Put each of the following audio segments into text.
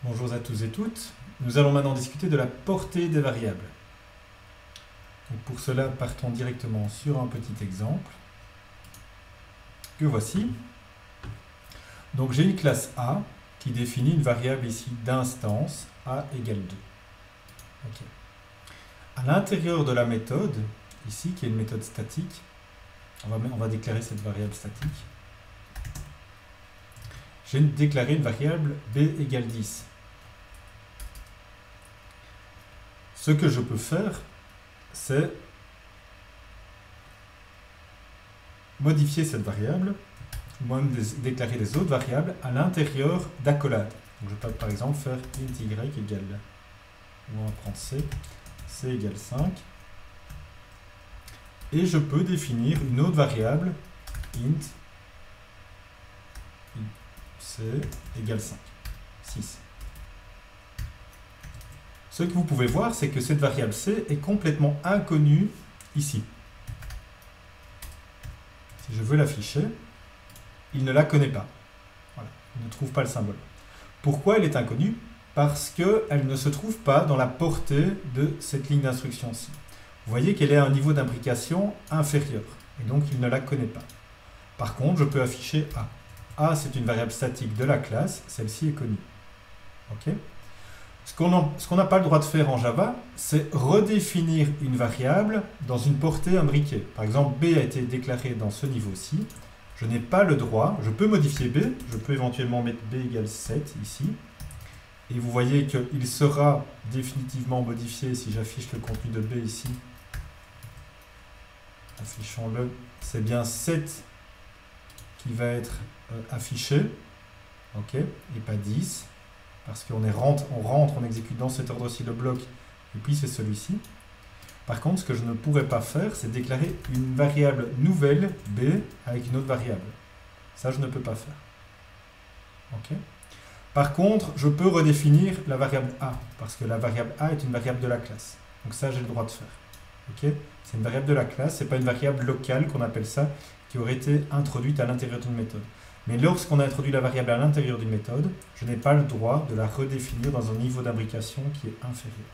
Bonjour à tous et toutes. Nous allons maintenant discuter de la portée des variables. Donc pour cela, partons directement sur un petit exemple que voici. Donc j'ai une classe A qui définit une variable ici d'instance A égale 2. Okay. À l'intérieur de la méthode, ici qui est une méthode statique, on va déclarer cette variable statique. J'ai déclaré une variable B égale 10. Ce que je peux faire, c'est modifier cette variable, ou même déclarer des autres variables à l'intérieur d'accolades. Donc je peux par exemple faire int y égale, on va prendre c égale 5, et je peux définir une autre variable, int c égale 5, 6. Ce que vous pouvez voir, c'est que cette variable c est complètement inconnue ici. Si je veux l'afficher, il ne la connaît pas. Voilà, il ne trouve pas le symbole. Pourquoi elle est inconnue? Parce qu'elle ne se trouve pas dans la portée de cette ligne d'instruction-ci. Vous voyez qu'elle est à un niveau d'imbrication inférieur, et donc il ne la connaît pas. Par contre, je peux afficher A. A, c'est une variable statique de la classe, celle-ci est connue. Ok ? Ce qu'on n'a pas le droit de faire en Java, c'est redéfinir une variable dans une portée imbriquée. Par exemple, B a été déclaré dans ce niveau-ci. Je n'ai pas le droit, je peux modifier B, je peux éventuellement mettre B égale 7 ici. Et vous voyez qu'il sera définitivement modifié si j'affiche le contenu de B ici. Affichons-le, c'est bien 7 qui va être affiché, ok, et pas 10. Parce qu'on on exécute dans cet ordre-ci le bloc, et puis c'est celui-ci. Par contre, ce que je ne pourrais pas faire, c'est déclarer une variable nouvelle, B, avec une autre variable. Ça, je ne peux pas faire. Okay. Par contre, je peux redéfinir la variable A, parce que la variable A est une variable de la classe. Donc ça, j'ai le droit de faire. Okay. C'est une variable de la classe, ce n'est pas une variable locale, qu'on appelle ça, qui aurait été introduite à l'intérieur d'une méthode. Mais lorsqu'on a introduit la variable à l'intérieur d'une méthode, je n'ai pas le droit de la redéfinir dans un niveau d'imbrication qui est inférieur.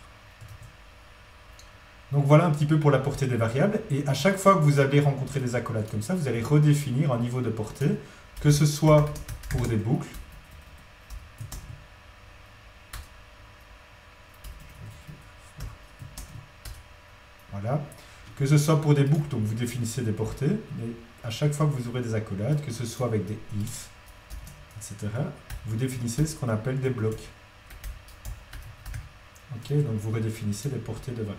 Donc voilà un petit peu pour la portée des variables. Et à chaque fois que vous allez rencontrer des accolades comme ça, vous allez redéfinir un niveau de portée, que ce soit pour des boucles, voilà, que ce soit pour des boucles, donc vous définissez des portées, mais à chaque fois que vous aurez des accolades, que ce soit avec des if, etc., vous définissez ce qu'on appelle des blocs. Ok, donc vous redéfinissez les portées de variables.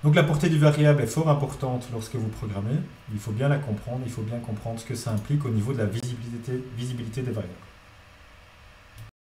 Donc la portée du variable est fort importante lorsque vous programmez. Il faut bien la comprendre, il faut bien comprendre ce que ça implique au niveau de la visibilité des variables.